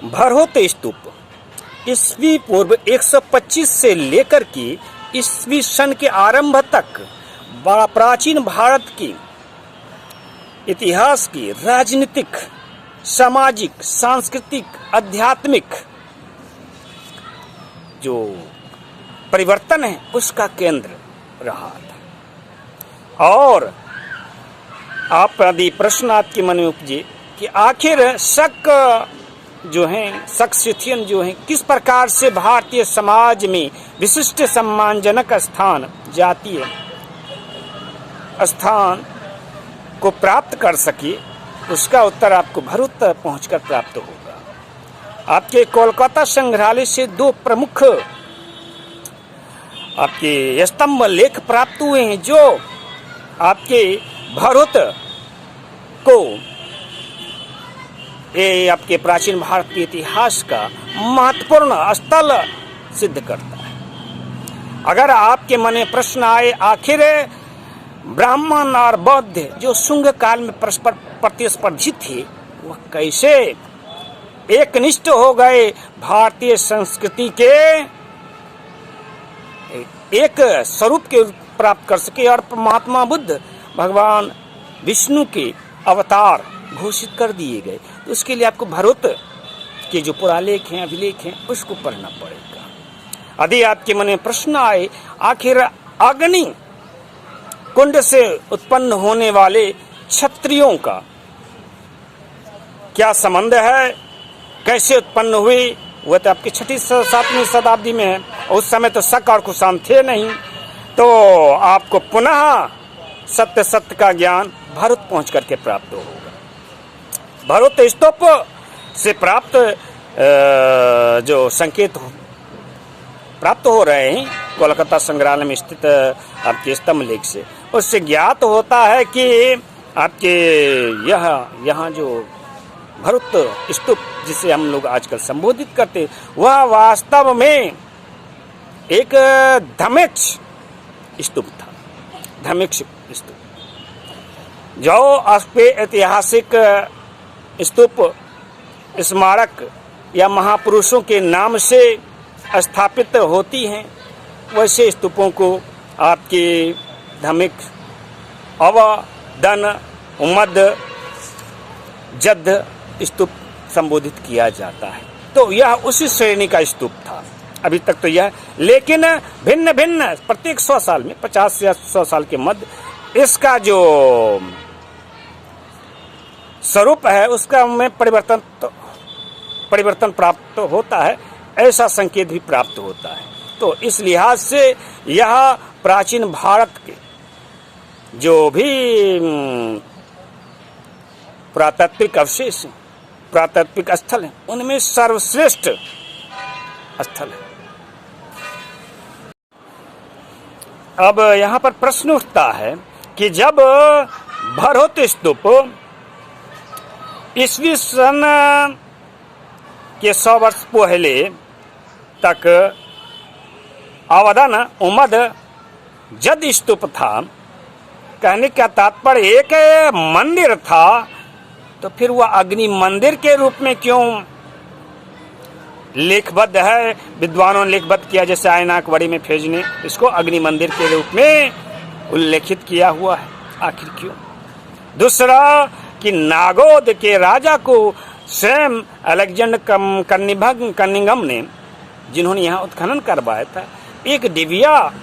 भरहोत स्तूप ईस्वी पूर्व 125 से लेकर के ईस्वी सन के आरंभ तक बड़ा प्राचीन भारत की इतिहास की राजनीतिक, सामाजिक, सांस्कृतिक, आध्यात्मिक जो परिवर्तन है उसका केंद्र रहा था। और आप यदि प्रश्न आपके मन में उपजे कि आखिर शक जो हैं, शख्सियत जो हैं, किस प्रकार से भारतीय समाज में विशिष्ट सम्मानजनक स्थान, जातीय स्थान को प्राप्त कर सके, उसका उत्तर आपको भरूच तक पहुंचकर प्राप्त होगा। आपके कोलकाता संग्रहालय से दो प्रमुख आपके स्तंभ लेख प्राप्त हुए हैं जो आपके भरूच को ये आपके प्राचीन भारत के इतिहास का महत्वपूर्ण स्थल सिद्ध करता है। अगर आपके मन में प्रश्न आए आखिर ब्राह्मण और बौद्ध जो शुंग काल में परस्पर प्रतिस्पर्धी थे वह कैसे एकनिष्ठ हो गए, भारतीय संस्कृति के एक स्वरूप के प्राप्त कर सके और महात्मा बुद्ध भगवान विष्णु के अवतार घोषित कर दिए गए, तो उसके लिए आपको भरूच के जो पुरालेख हैं, अभिलेख हैं, उसको पढ़ना पड़ेगा। यदि आपके मन में प्रश्न आए आखिर अग्नि कुंड से उत्पन्न होने वाले क्षत्रियों का क्या संबंध है, कैसे उत्पन्न हुए, वह तो आपकी 6वीं-7वीं शताब्दी में है। उस समय तो शक और कुशाण थे नहीं, तो आपको पुनः सत्य का ज्ञान भरूच पहुंच करके प्राप्त होगा। भरूच स्तूप से प्राप्त जो संकेत प्राप्त हो रहे हैं कोलकाता संग्रहालय में स्थित आपके स्तंभ लेख से, उससे ज्ञात होता है कि आपके यहाँ जो भरूच स्तूप जिसे हम लोग आजकल संबोधित करते, वह वास्तव में एक धमेक्ष स्तूप था। धमेक्ष स्तूप जो आपके ऐतिहासिक स्तूप, स्मारक या महापुरुषों के नाम से स्थापित होती हैं, वैसे स्तूपों को आपके धमिक, अवदन, उमद, जद्द स्तूप संबोधित किया जाता है। तो यह उसी श्रेणी का स्तूप था अभी तक तो यह, लेकिन भिन्न भिन्न प्रत्येक 100 साल में 50 या 100 साल के मध्य इसका जो स्वरूप है उसका में परिवर्तन प्राप्त होता है, ऐसा संकेत भी प्राप्त होता है। तो इस लिहाज से यह प्राचीन भारत के जो भी पुरातात्विक अवशेष, पुरातात्विक स्थल हैं, उनमें सर्वश्रेष्ठ स्थल है। अब यहाँ पर प्रश्न उठता है कि जब भरूच स्तूप ईस्वी सन के 100 वर्ष पहले तक अवदन, उमद, जद्द स्तूप था, कहने का तात्पर्य एक मंदिर था, तो फिर वह अग्नि मंदिर के रूप में क्यों लेखबद्ध है? विद्वानों ने लेखबद्ध किया, जैसे आयनाकवड़ी में फेज ने इसको अग्नि मंदिर के रूप में उल्लेखित किया हुआ है, आखिर क्यों? दूसरा कि नागौद के राजा को स्वयं अलेक्जेंडर कनिंघम ने, जिन्होंने यहाँ उत्खनन करवाया था, एक दिव्या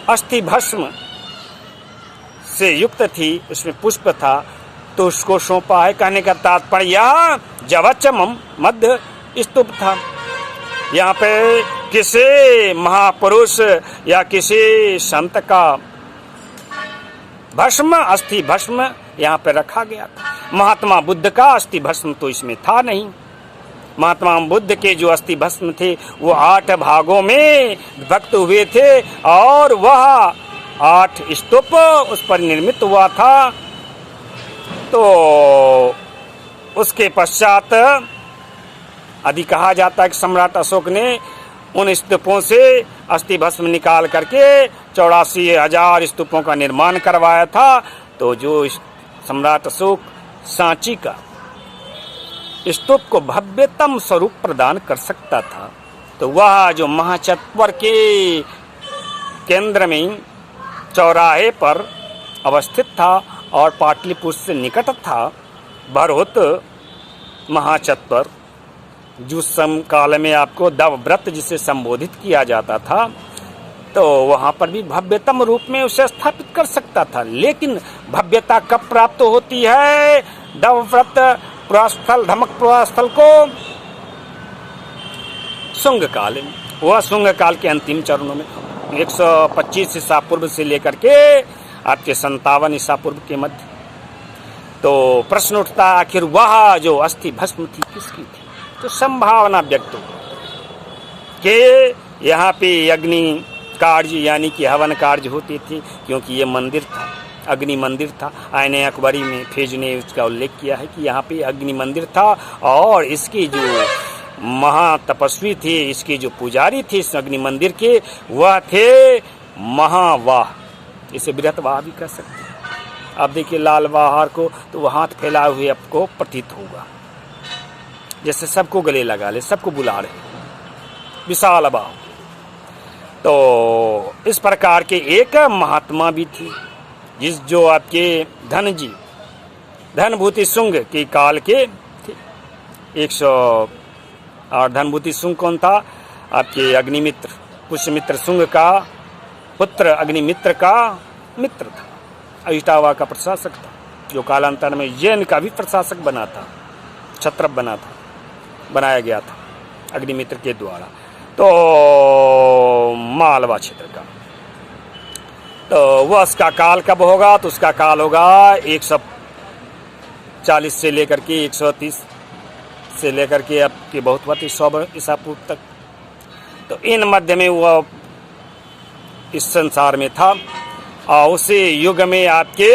अस्थि भस्म से युक्त थी, उसमें पुष्प था, तो उसको सौंपा है। कहने का तात्पर्य यह जवच्चम मध्य स्तूप था। यहाँ पे किसी महापुरुष या किसी संत का भस्म, अस्थि भस्म यहाँ पे रखा गया था। महात्मा बुद्ध का अस्थि भस्म तो इसमें था नहीं। महात्मा बुद्ध के जो अस्थि भस्म थे वो 8 भागों में विभक्त हुए थे और वह 8 स्तूप उस पर निर्मित हुआ था। तो उसके पश्चात यदि कहा जाता है कि सम्राट अशोक ने उन स्तूपों से अस्थि भस्म निकाल करके 84,000 स्तूपों का निर्माण करवाया था। तो जो सम्राट अशोक सांची का स्तूप को भव्यतम स्वरूप प्रदान कर सकता था। तो वह जो महाचत्वर के केंद्र में चौराहे पर अवस्थित था और पाटलिपुत्र से निकट था, भरहुत महाचत्वर, जो समकाल में आपको दवव्रत जिसे संबोधित किया जाता था, तो वहाँ पर भी भव्यतम रूप में उसे स्थापित कर सकता था। लेकिन भव्यता कब प्राप्त होती है? दवव्रत पुरास्थल, धमक पुरास्थल को शुंग काल में, वह शुंग काल के अंतिम चरणों में 125 ईसा पूर्व से लेकर के आपके 57 ईसा पूर्व के मध्य। तो प्रश्न उठता आखिर वह जो अस्थि भस्म थी किसकी थी? तो संभावना व्यक्त हो कि यहाँ पे अग्नि कार्य यानी कि हवन कार्य होते थे, क्योंकि ये मंदिर था, अग्नि मंदिर था। आईने अकबरी में फेज ने उसका उल्लेख किया है कि यहाँ पे अग्नि मंदिर था और इसकी जो महातपस्वी थे, इसके जो पुजारी थे इस अग्नि मंदिर के, वह थे महावाह, इसे बृहतवाह भी कह सकते हैं। आप देखिए लाल बहार को, तो वह हाथ फैलाए हुए आपको प्रतीत होगा, जैसे सबको गले लगा ले, सबको बुला रहे, विशाल बाह। तो इस प्रकार के एक महात्मा भी थी, जिस जो आपके धन जी, धनभूति शुंग के काल के थे। 100 और धनभूति शुंग कौन था? आपके अग्निमित्र, पुष्यमित्र शुंग का पुत्र, अग्निमित्र का मित्र था, इटावा का प्रशासक था, जो कालांतर में जैन का भी प्रशासक बना था, क्षत्रप बनाया गया था अग्निमित्र के द्वारा। तो मालवा क्षेत्र का, तो वह उसका काल कब होगा? तो उसका काल होगा 140 से लेकर के 130 से लेकर के अब के बहुत बात 100 ईसा पूर्व तक। तो इन मध्य में वह इस संसार में था। और उसी युग में आपके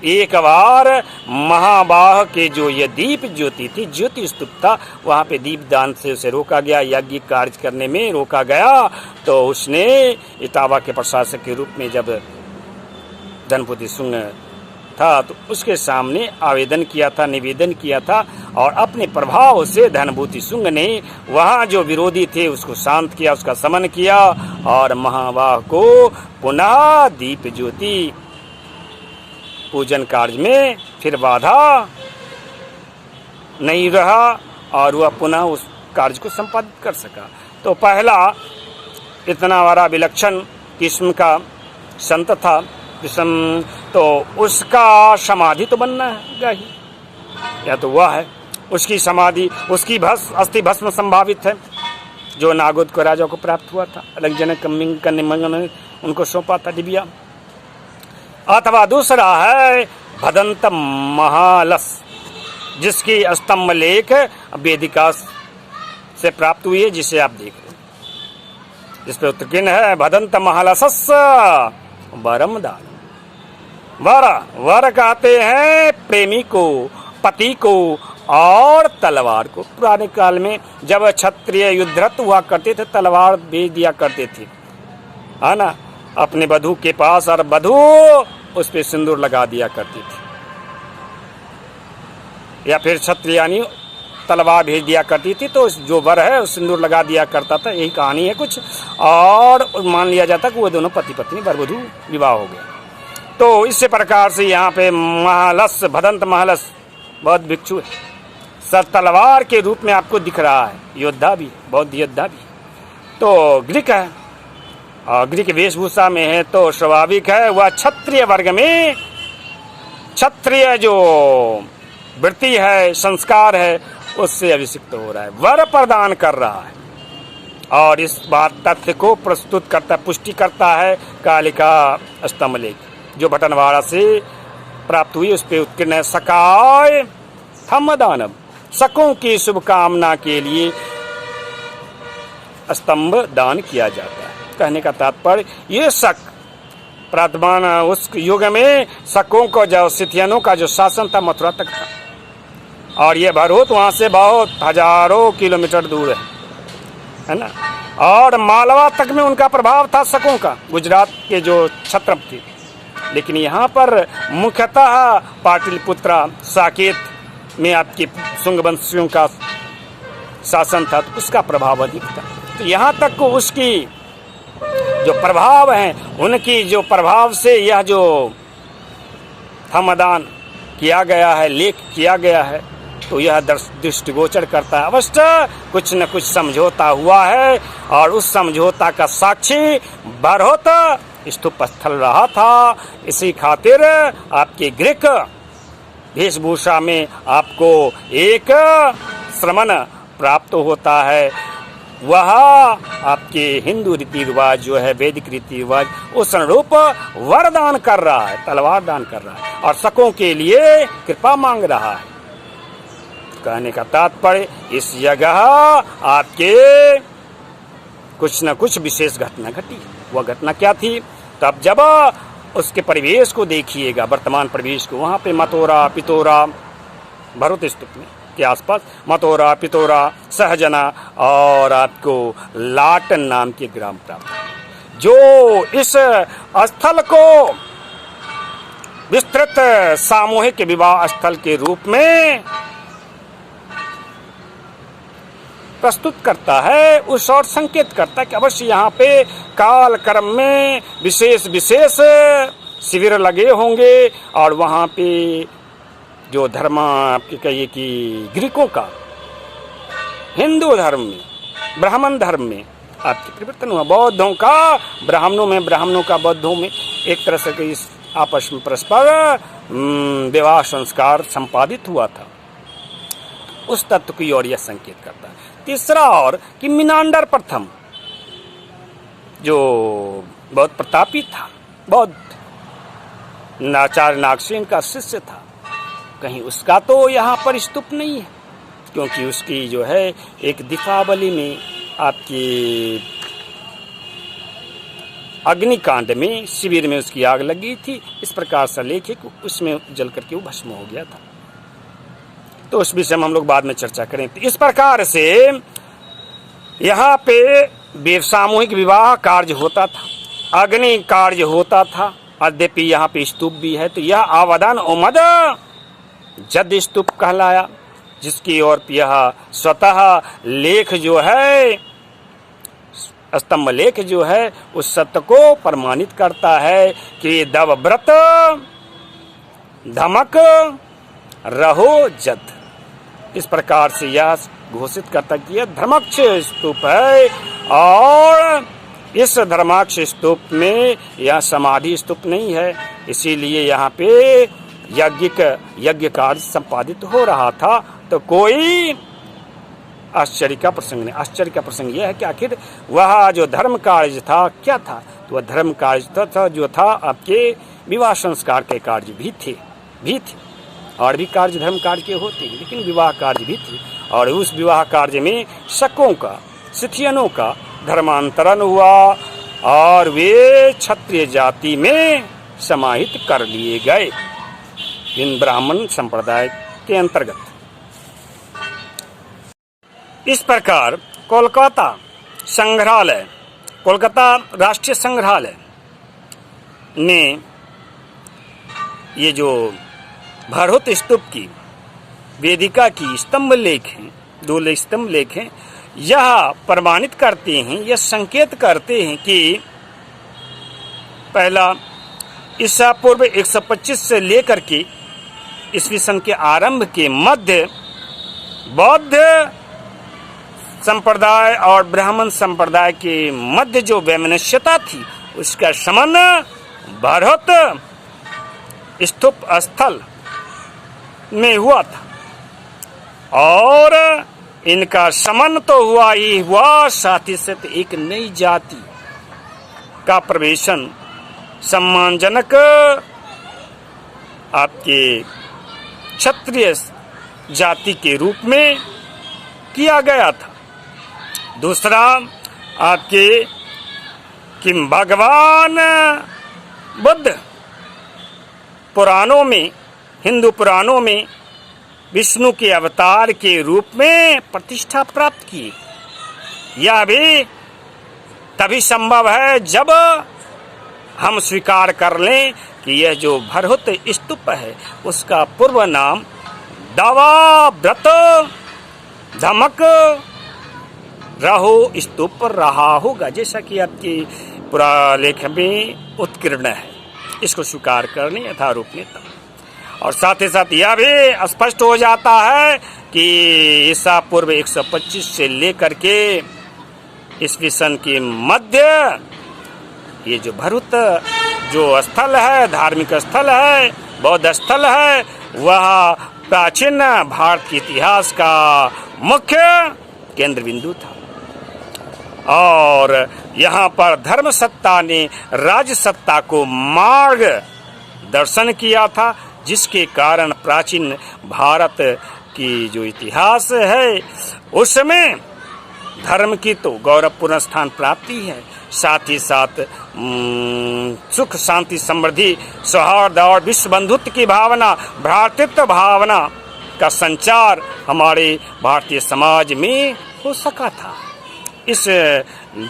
एक बार महाबाह के जो ये दीप ज्योति थी, ज्योति स्तूप था, वहाँ पे दीप दान से उसे रोका गया, यज्ञ कार्य करने में रोका गया। तो उसने इटावा के प्रशासक के रूप में जब धनभूति शुंग था, तो उसके सामने आवेदन किया था, निवेदन किया था, और अपने प्रभाव से धनभूति शुंग ने वहाँ जो विरोधी थे उसको शांत किया, उसका समन किया, और महाबाह को पुनः दीप ज्योति पूजन कार्य में फिर बाधा नहीं रहा, और वह पुनः उस कार्य को संपादित कर सका। तो पहला इतना बड़ा विलक्षण किस्म का संत था, तो उसका समाधि तो बनना है ही, या तो वह है उसकी समाधि, उसकी अस्थि भस्म संभावित है, जो नागोद को राजा को प्राप्त हुआ था, अलगजनक ने उनको सौंपा था डिबिया। अथवा दूसरा है भदंत महालस, जिसकी स्तंभ लेख वेदिका से प्राप्त हुई है, जिसे आप देख रहे हैं, जिस पे उत्कीर्ण है भदंत महालस वरम दान। वर कहते हैं प्रेमी को, पति को और तलवार को। पुराने काल में जब क्षत्रिय युद्धरत हुआ करते थे, तलवार भेज दिया करते थे, है ना, अपने वधू के पास, और वधू उस पे सिंदूर लगा दिया करती थी, या फिर क्षत्रियानी तलवार भेज दिया करती थी, तो जो वर है उस सिंदूर लगा दिया करता था। यही कहानी है कुछ, और मान लिया जाता कि वो दोनों पति पत्नी वर वधू विवाह हो गया। तो इसी प्रकार से यहाँ पे महालस, भदंत महालस बहुत भिक्षु है, सर तलवार के रूप में आपको दिख रहा है, योद्धा भी, बौद्ध योद्धा भी। तो ग्रीक है, और ग्रीक वेशभूषा में है, तो स्वाभाविक है वह क्षत्रिय वर्ग में, क्षत्रिय जो वृत्ति है, संस्कार है, उससे अभिषिक्त हो रहा है, वर प्रदान कर रहा है। और इस बात तथ्य को प्रस्तुत करता, पुष्टि करता है कालिका स्तंभ लेख, जो भटनवाड़ा से प्राप्त हुई, उस पर उत्कीर्ण है। सकाय थम दानव, शकों की शुभकामना के लिए स्तंभ दान किया जाता है। कहने का तात्पर्य, ये शक वर्तमान उस युग में शकों को, जो सिथियनों का जो शासन था, मथुरा तक था, और ये भरहुत वहाँ से बहुत हजारों किलोमीटर दूर है ना। और मालवा तक में उनका प्रभाव था शकों का, गुजरात के जो क्षत्रप थे। लेकिन यहाँ पर मुख्यतः पाटलिपुत्र, साकेत में आपके शुंग वंशियों का शासन था, तो उसका प्रभाव अधिक था। तो यहाँ तक को उसकी जो प्रभाव हैं, उनकी जो प्रभाव से यह जो थर्मदान किया गया है, लेख किया गया है, तो यह दृष्टिगोचर करता है अवश्य कुछ न कुछ समझौता हुआ है, और उस समझौता का साक्षी बरहोत स्तूप स्थल रहा था। इसी खातिर आपके ग्रीक वेशभूषा में आपको एक श्रमण प्राप्त होता है। वह आपके हिंदू रीति रिवाज जो है, वैदिक रीति रिवाज, उस अनुरूप वरदान कर रहा है, तलवार दान कर रहा है और शकों के लिए कृपा मांग रहा है। कहने का तात्पर्य इस जगह आपके कुछ न कुछ विशेष घटना घटी। वह घटना क्या थी? तब जब उसके परिवेश को देखिएगा, वर्तमान परिवेश को, वहाँ पे मथुरा पितोरा, भरत स्तूप में के आसपास मथुरा पितोरा सहजना और आपको लाटन नाम के ग्राम प्राप्त, जो इस स्थल को विस्तृत सामूहिक विवाह स्थल के रूप में प्रस्तुत करता है, उस और संकेत करता है कि अवश्य यहाँ पे काल क्रम में विशेष विशेष शिविर लगे होंगे, और वहाँ पे जो धर्म आपके कहिए कि ग्रीकों का हिंदू धर्म में, ब्राह्मण धर्म में आपके परिवर्तन हुआ, बौद्धों का ब्राह्मणों में, ब्राह्मणों का बौद्धों में, एक तरह से इस आपस में परस्पर विवाह संस्कार संपादित हुआ था। उस तत्व की ओर यह संकेत करता है। तीसरा और कि मिनांडर प्रथम जो बहुत प्रतापी था, बहुत आचार्य नागसेन का शिष्य था, कहीं उसका तो यहाँ पर स्तूप नहीं है, क्योंकि उसकी जो है एक दीपावली में आपकी अग्निकांड में शिविर में उसकी आग लगी थी। इस प्रकार से लेख उसमें जल करके वो भस्म हो गया था। तो उस विषय में हम लोग बाद में चर्चा करें। तो इस प्रकार से यहाँ पे सामूहिक विवाह कार्य होता था, अग्नि कार्य होता था। यद्यपि यहाँ पे स्तूप भी है, तो यह आवादन उमद जद स्तूप कहलाया, जिसकी ओर यह स्वतः लेख जो है, स्तंभ लेख जो है, उस सत्य को प्रमाणित करता है कि दवव्रत धमक रहो जद। इस प्रकार से यह घोषित करता कि यह धर्माक्ष स्तूप है, और इस धर्माक्ष स्तूप में यह समाधि स्तूप नहीं है। इसीलिए यहाँ पे यज्ञ कार्य संपादित हो रहा था। तो कोई आश्चर्य का प्रसंग नहीं। आश्चर्य का प्रसंग यह है कि आखिर वह जो धर्म कार्य था क्या था? तो वह धर्म कार्य था जो था आपके विवाह संस्कार के कार्य भी थे और भी कार्य धर्म कार्य के होते हैं, लेकिन विवाह कार्य भी थे। और उस विवाह कार्य में शकों का, सिथियनों का धर्मांतरण हुआ और वे क्षत्रिय जाति में समाहित कर लिए गए, इन ब्राह्मण संप्रदाय के अंतर्गत। इस प्रकार कोलकाता संग्रहालय, कोलकाता राष्ट्रीय संग्रहालय ने ये जो भरहुत स्तूप की वेदिका की स्तंभ लेख हैं, 2 स्तंभ लेख हैं, यह प्रमाणित करते हैं, यह संकेत करते हैं कि पहला ईसा पूर्व 125 से लेकर के ईस्वी सन के आरंभ के मध्य बौद्ध संप्रदाय और ब्राह्मण संप्रदाय के मध्य जो वैमनस्यता थी, उसका शमन भरहुत स्तूप स्थल में हुआ था। और इनका शमन तो हुआ ही हुआ, साथ ही साथ एक नई जाति का प्रवेशन सम्मानजनक आपके क्षत्रिय जाति के रूप में किया गया था। दूसरा आपके कि भगवान बुद्ध पुराणों में, हिंदू पुराणों में विष्णु के अवतार के रूप में प्रतिष्ठा प्राप्त की। यह भी तभी संभव है जब हम स्वीकार कर लें कि यह जो भरहुत स्तूप है, उसका पूर्व नाम दावा व्रत धमक रहो स्तूप पर रहा होगा, जैसा कि आपकी पूरा लेख में उत्कीर्ण है। इसको स्वीकार करने यथारूप और साथ ही साथ यह भी स्पष्ट हो जाता है कि ईसा पूर्व 125 से लेकर के ईस्वी सन के मध्य ये जो भरूच जो स्थल है, धार्मिक स्थल है, बौद्ध स्थल है, वह प्राचीन भारत के इतिहास का मुख्य केंद्र बिंदु था। और यहाँ पर धर्म सत्ता ने राज सत्ता को मार्ग दर्शन किया था, जिसके कारण प्राचीन भारत की जो इतिहास है उसमें धर्म की तो गौरवपूर्ण स्थान प्राप्ति है। साथ ही साथ सुख शांति समृद्धि सौहार्द और विश्व बंधुत्व की भावना, भ्रातृत्व भावना का संचार हमारे भारतीय समाज में हो सका था। इस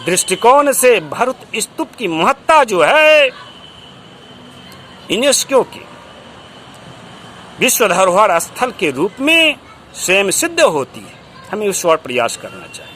दृष्टिकोण से भरूच स्तूप की महत्ता जो है यूनेस्को के विश्व धरोहर स्थल के रूप में स्वयं सिद्ध होती है। हमें उस ओर प्रयास करना चाहिए।